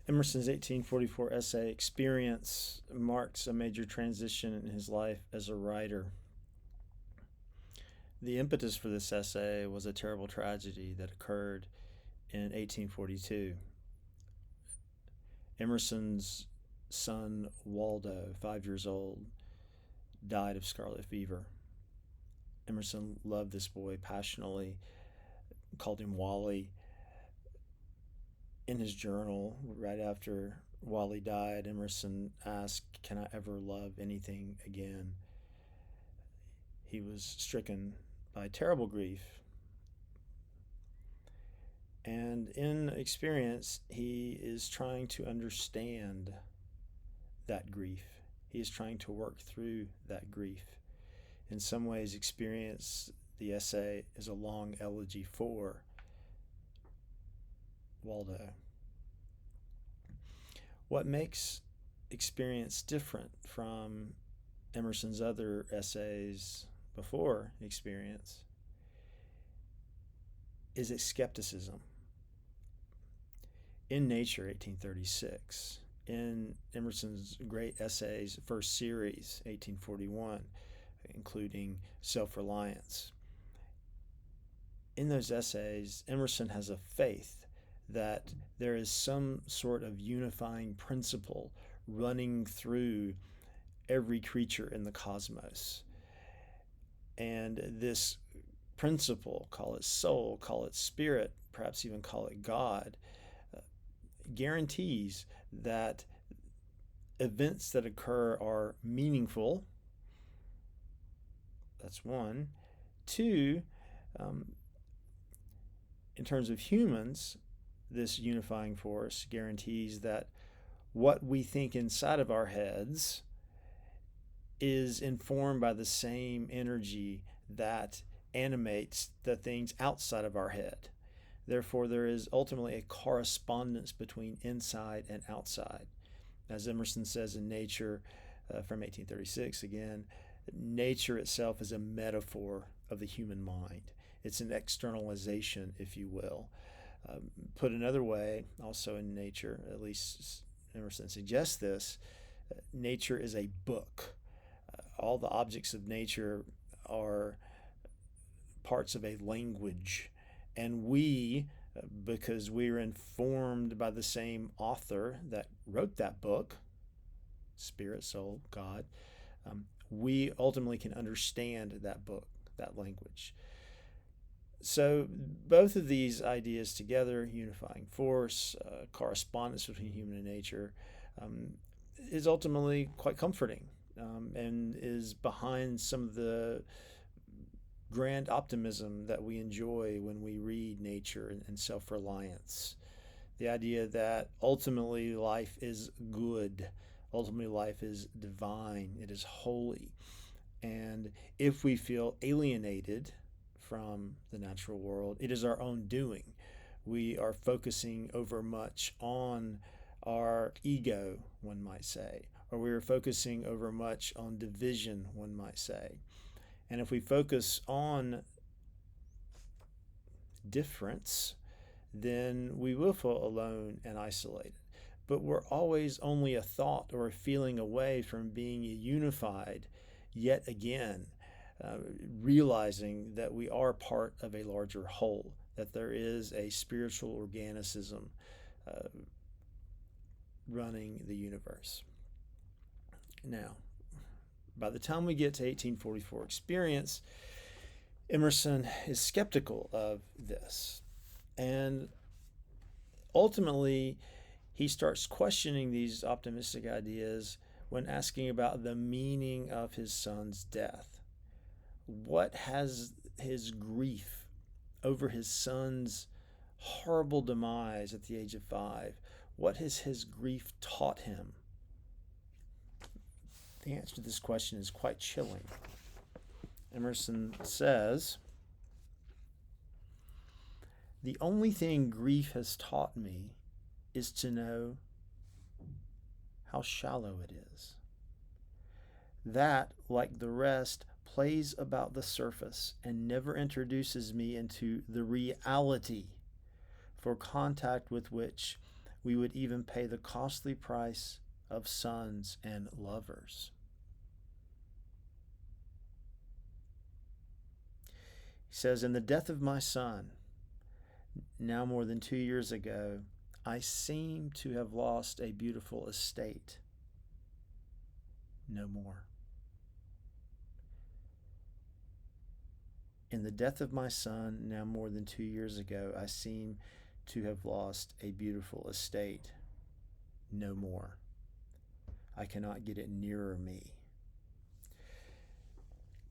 Emerson's 1844 essay, Experience, marks a major transition in his life as a writer. The impetus for this essay was a terrible tragedy that occurred in 1842. Emerson's son, Waldo, 5 years old, died of scarlet fever. Emerson loved this boy passionately, called him Wally. In his journal, right after Wally died, Emerson asked, "Can I ever love anything again?" He was stricken by terrible grief. And in experience, he is trying to understand that grief. He is trying to work through that grief. In some ways, experience, the essay, is a long elegy for Waldo. What makes experience different from Emerson's other essays before experience is its skepticism. In Nature, 1836, in Emerson's great essays, first series, 1841, including Self-Reliance. In those essays, Emerson has a faith that there is some sort of unifying principle running through every creature in the cosmos. And this principle, call it soul, call it spirit, perhaps even call it God, guarantees that events that occur are meaningful. That's one. Two, in terms of humans, this unifying force guarantees that what we think inside of our heads is informed by the same energy that animates the things outside of our head. Therefore, there is ultimately a correspondence between inside and outside. As Emerson says in Nature, from 1836 again, nature itself is a metaphor of the human mind. It's an externalization, if you will. Put another way, also in Nature, at least Emerson suggests this, nature is a book. All the objects of nature are parts of a language. And we, because we are informed by the same author that wrote that book, Spirit, Soul, God, we ultimately can understand that book, that language. So both of these ideas together, unifying force, correspondence between human and nature, is ultimately quite comforting, and is behind some of the grand optimism that we enjoy when we read Nature and Self-Reliance. The idea that ultimately life is good, ultimately life is divine, it is holy. And if we feel alienated from the natural world, it is our own doing. We are focusing overmuch on our ego, one might say, or we are focusing overmuch on division, one might say. And if we focus on difference, then we will feel alone and isolated. But we're always only a thought or a feeling away from being unified yet again, realizing that we are part of a larger whole, that there is a spiritual organicism running the universe. Now, by the time we get to 1844 experience, Emerson is skeptical of this. And ultimately, he starts questioning these optimistic ideas when asking about the meaning of his son's death. What has his grief over his son's horrible demise at the age of 5, what has his grief taught him? The answer to this question is quite chilling. Emerson says, "The only thing grief has taught me is to know how shallow it is. That, like the rest, plays about the surface and never introduces me into the reality, for contact with which we would even pay the costly price of sons and lovers. He says, in the death of my son, now more than 2 years ago, I seem to have lost a beautiful estate. No more. In the death of my son, now more than 2 years ago, I seem to have lost a beautiful estate. No more. I cannot get it nearer me.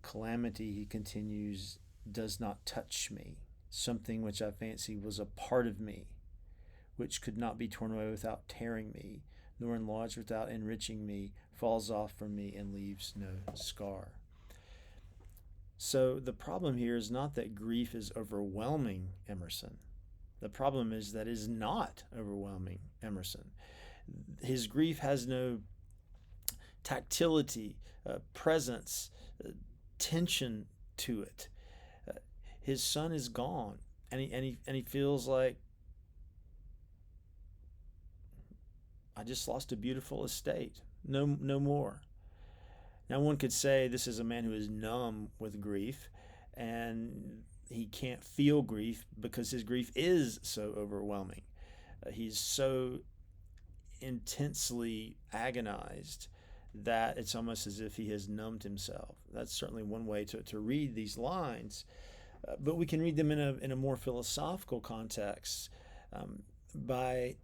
Calamity, he continues, does not touch me. Something which I fancy was a part of me, which could not be torn away without tearing me, nor enlarged without enriching me, falls off from me and leaves no scar. So the problem here is not that grief is overwhelming Emerson. The problem is that it is not overwhelming Emerson. His grief has no tactility, presence, tension to it. His son is gone, and he feels like, I just lost a beautiful estate. No more. Now one could say this is a man who is numb with grief, and he can't feel grief because his grief is so overwhelming. He's so intensely agonized that it's almost as if he has numbed himself. That's certainly one way to read these lines. But we can read them in a more philosophical context by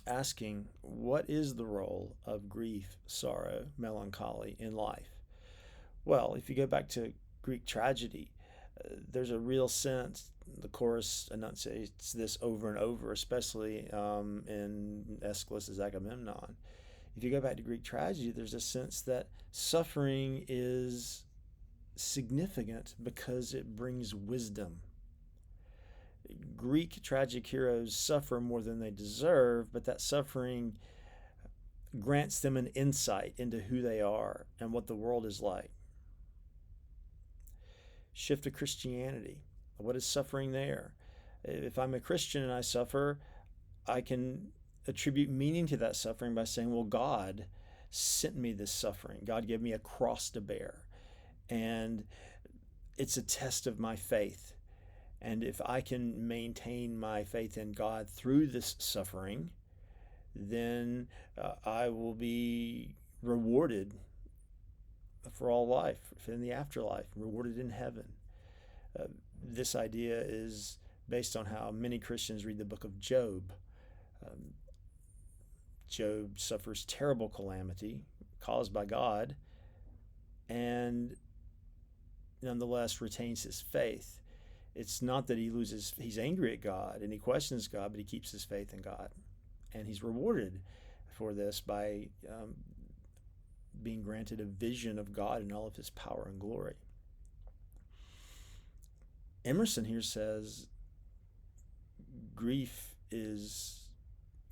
asking, what is the role of grief, sorrow, melancholy in life? Well, if you go back to Greek tragedy, there's a real sense, the chorus enunciates this over and over, especially in Aeschylus's Agamemnon. If you go back to Greek tragedy, there's a sense that suffering is significant because it brings wisdom. Greek tragic heroes suffer more than they deserve, but that suffering grants them an insight into who they are and what the world is like. Shift to Christianity. What is suffering there? If I'm a Christian and I suffer, I can attribute meaning to that suffering by saying, well, God sent me this suffering. God gave me a cross to bear. And it's a test of my faith. And if I can maintain my faith in God through this suffering, then I will be rewarded for all life, in the afterlife, rewarded in heaven. This idea is based on how many Christians read the book of Job. Job suffers terrible calamity caused by God, and nonetheless retains his faith. It's not that he's angry at God and he questions God, but he keeps his faith in God. And he's rewarded for this by being granted a vision of God in all of his power and glory. Emerson here says, grief is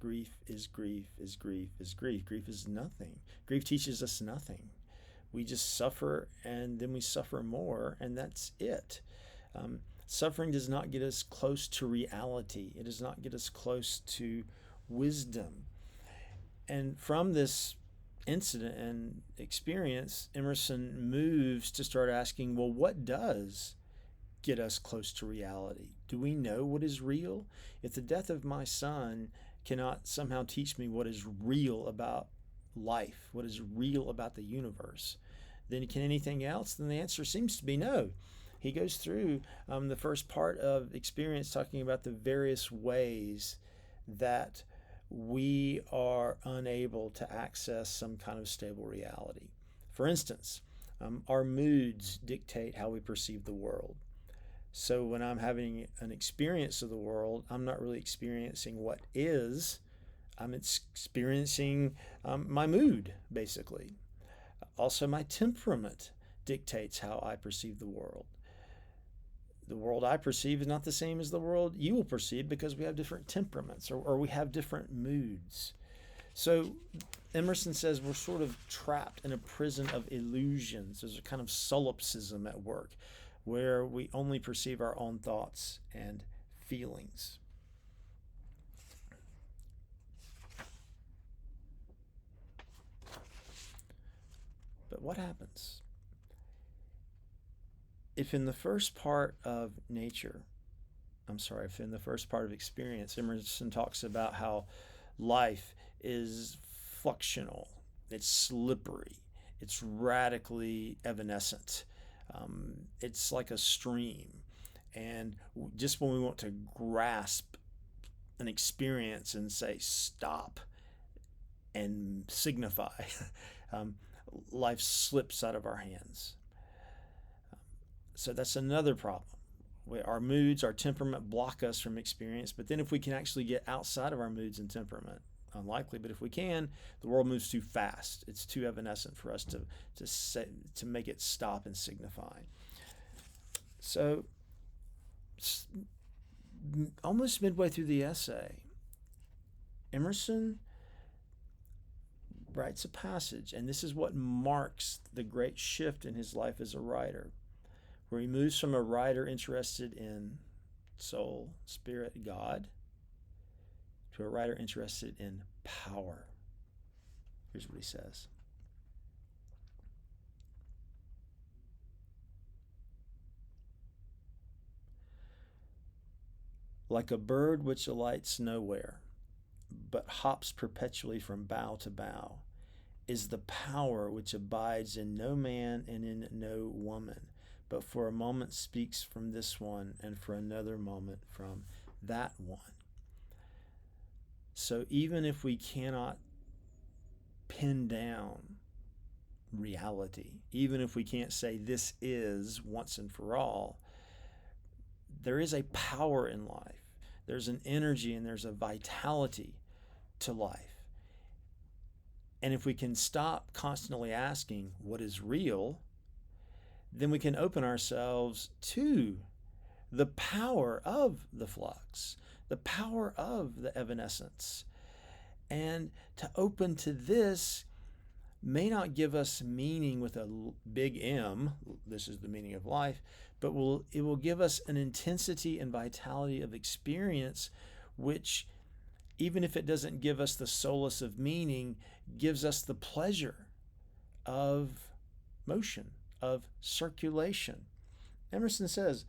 grief. Grief is nothing. Grief teaches us nothing. We just suffer, and then we suffer more, and that's it. Suffering does not get us close to reality. It does not get us close to wisdom. And from this incident and experience, Emerson moves to start asking, well, what does get us close to reality? Do we know what is real? If the death of my son cannot somehow teach me what is real about life, what is real about the universe, then can anything else? Then the answer seems to be no. He goes through the first part of experience talking about the various ways that we are unable to access some kind of stable reality. For instance, our moods dictate how we perceive the world. So when I'm having an experience of the world, I'm not really experiencing what is, I'm experiencing my mood, basically. Also, my temperament dictates how I perceive the world. The world I perceive is not the same as the world you will perceive because we have different temperaments or we have different moods. So Emerson says we're sort of trapped in a prison of illusions. There's a kind of solipsism at work where we only perceive our own thoughts and feelings. what happens? If in the first part of if in the first part of experience, Emerson talks about how life is fluxional, it's slippery, it's radically evanescent, it's like a stream. And just when we want to grasp an experience and say stop and signify, um, life slips out of our hands. So that's another problem. Our moods, our temperament block us from experience. But then if we can actually get outside of our moods and temperament, unlikely, but if we can, the world moves too fast. It's too evanescent for us to make it stop and signify. So almost midway through the essay, Emerson writes a passage, and this is what marks the great shift in his life as a writer, where he moves from a writer interested in soul, spirit, God, to a writer interested in power. Here's what he says. Like a bird which alights nowhere, but hops perpetually from bough to bough, is the power which abides in no man and in no woman, but for a moment speaks from this one, and for another moment from that one. So even if we cannot pin down reality, even if we can't say this is once and for all, there is a power in life. There's an energy and there's a vitality to life. And if we can stop constantly asking what is real, then we can open ourselves to the power of the flux, the power of the evanescence. And to open to this may not give us meaning with a big M, this is the meaning of life, but it will give us an intensity and vitality of experience, which, even if it doesn't give us the solace of meaning, gives us the pleasure of motion, of circulation. Emerson says,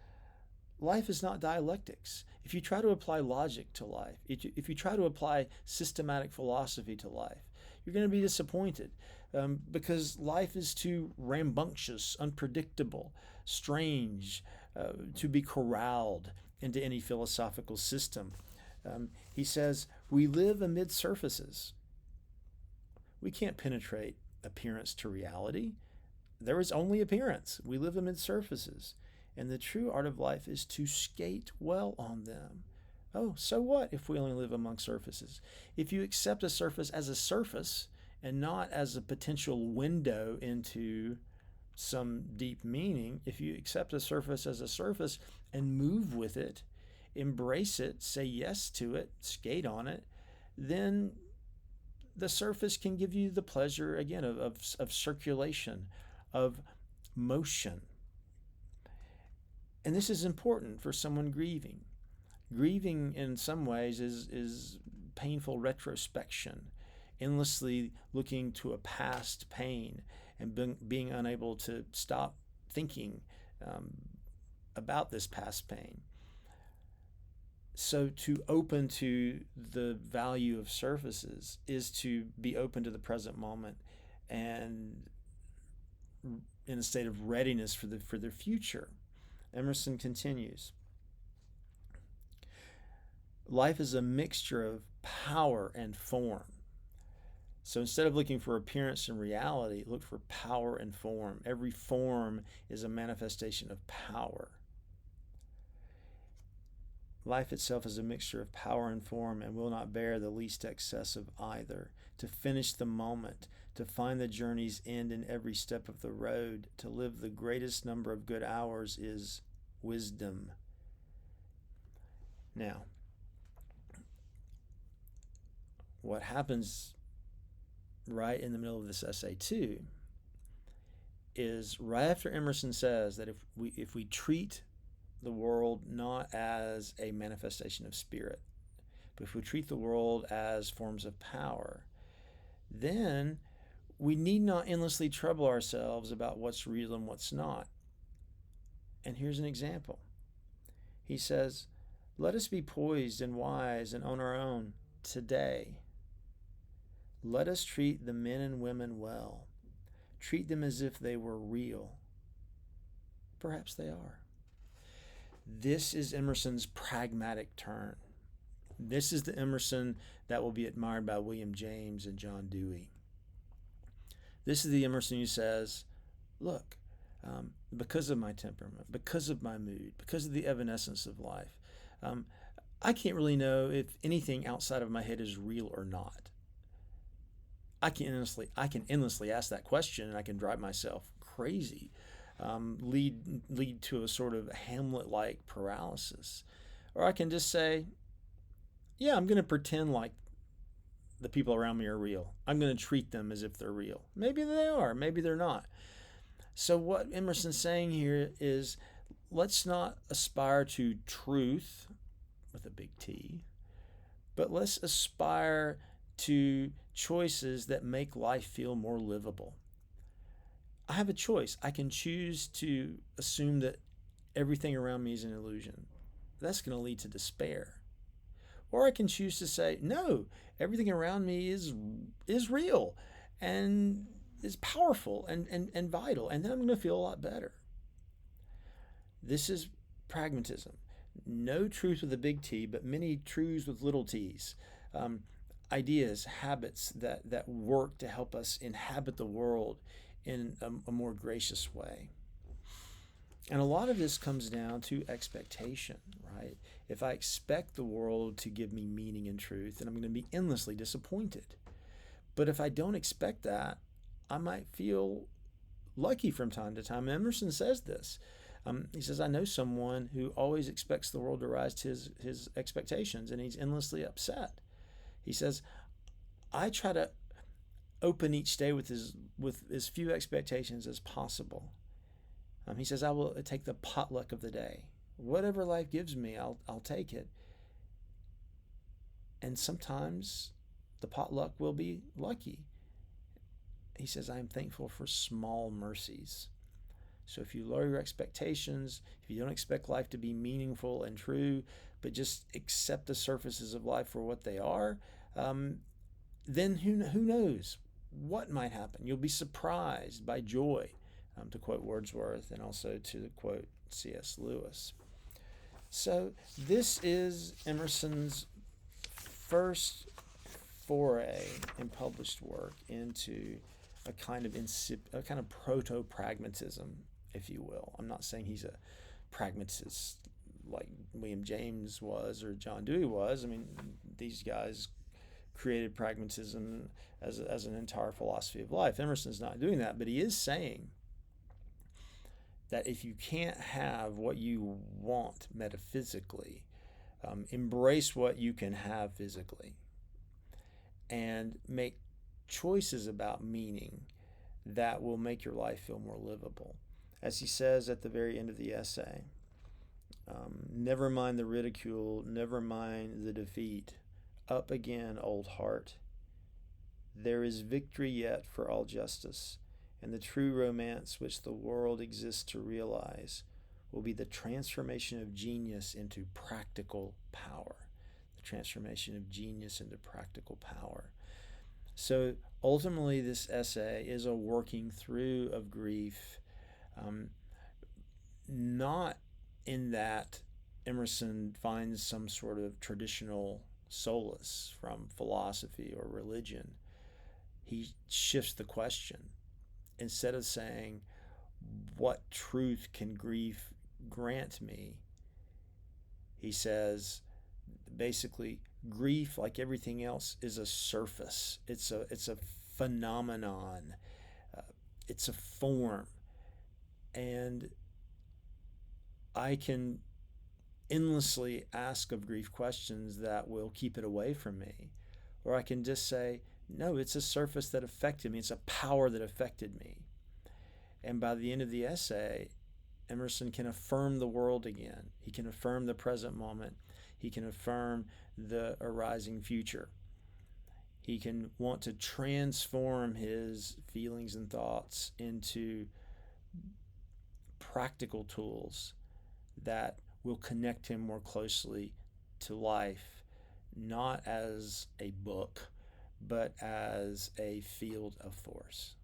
life is not dialectics. If you try to apply logic to life, if you try to apply systematic philosophy to life, you're going to be disappointed, because life is too rambunctious, unpredictable, strange, to be corralled into any philosophical system. He says, we live amid surfaces. We can't penetrate appearance to reality. There is only appearance. We live amid surfaces. And the true art of life is to skate well on them. Oh, so what if we only live among surfaces? If you accept a surface as a surface and not as a potential window into some deep meaning, if you accept a surface as a surface and move with it, embrace it, say yes to it, skate on it, then the surface can give you the pleasure, again, of circulation, of motion. And this is important for someone grieving. Grieving, in some ways, is painful retrospection, endlessly looking to a past pain and being unable to stop thinking about this past pain. So to open to the value of surfaces is to be open to the present moment and in a state of readiness for the future. Emerson continues, life is a mixture of power and form. So instead of looking for appearance and reality, look for power and form. Every form is a manifestation of power. Life itself is a mixture of power and form and will not bear the least excess of either. To finish the moment, to find the journey's end in every step of the road, to live the greatest number of good hours is wisdom. Now, what happens right in the middle of this essay too is right after Emerson says that if we treat the world not as a manifestation of spirit, but if we treat the world as forms of power, then We need not endlessly trouble ourselves about what's real and what's not. And here's an example. He says, let us be poised and wise and on our own today. Let us treat the men and women well. Treat them as if they were real. Perhaps they are. This is Emerson's pragmatic turn. This is the Emerson that will be admired by William James and John Dewey. This is the Emerson who says, look, because of my temperament, because of my mood, because of the evanescence of life, I can't really know if anything outside of my head is real or not. I can endlessly ask that question, and I can drive myself crazy, lead to a sort of Hamlet-like paralysis. Or I can just say, yeah, I'm going to pretend like the people around me are real. I'm going to treat them as if they're real. Maybe they are, maybe they're not. So what Emerson's saying here is, let's not aspire to truth with a big T, but let's aspire to choices that make life feel more livable. I have a choice. I can choose to assume that everything around me is an illusion. That's going to lead to despair. Or I can choose to say, no, everything around me is real and is powerful and vital, and then I'm going to feel a lot better. This is pragmatism. No truth with a big T, but many truths with little t's. Ideas, habits that work to help us inhabit the world in a more gracious way. And a lot of this comes down to expectation, right? If I expect the world to give me meaning and truth, then I'm going to be endlessly disappointed. But if I don't expect that, I might feel lucky from time to time. Emerson says this. He says, I know someone who always expects the world to rise to his expectations, and he's endlessly upset. He says, I try to open each day with as few expectations as possible. He says, I will take the potluck of the day. Whatever life gives me, I'll take it. And sometimes the potluck will be lucky. He says, I am thankful for small mercies. So if you lower your expectations, if you don't expect life to be meaningful and true, but just accept the surfaces of life for what they are, then who knows what might happen? You'll be surprised by joy, to quote Wordsworth, and also to quote C.S. Lewis. So this is Emerson's first foray in published work into a kind of proto-pragmatism, if you will. I'm not saying he's a pragmatist like William James was or John Dewey was. I mean, these guys created pragmatism as an entire philosophy of life. Emerson's not doing that, but he is saying that if you can't have what you want metaphysically, embrace what you can have physically and make choices about meaning that will make your life feel more livable. As he says at the very end of the essay, never mind the ridicule, never mind the defeat. Up again, old heart. There is victory yet for all justice, and the true romance which the world exists to realize will be the transformation of genius into practical power. The transformation of genius into practical power. So ultimately, this essay is a working through of grief, not in that Emerson finds some sort of traditional solace from philosophy or religion. He shifts the question. Instead of saying, what truth can grief grant me? He says, basically, grief, like everything else, is a surface. It's a phenomenon. It's a form. And I can endlessly ask of grief questions that will keep it away from me. Or I can just say, no, it's a surface that affected me. It's a power that affected me. And by the end of the essay, Emerson can affirm the world again. He can affirm the present moment. He can affirm the arising future. He can want to transform his feelings and thoughts into practical tools that will connect him more closely to life, not as a book, but as a field of force.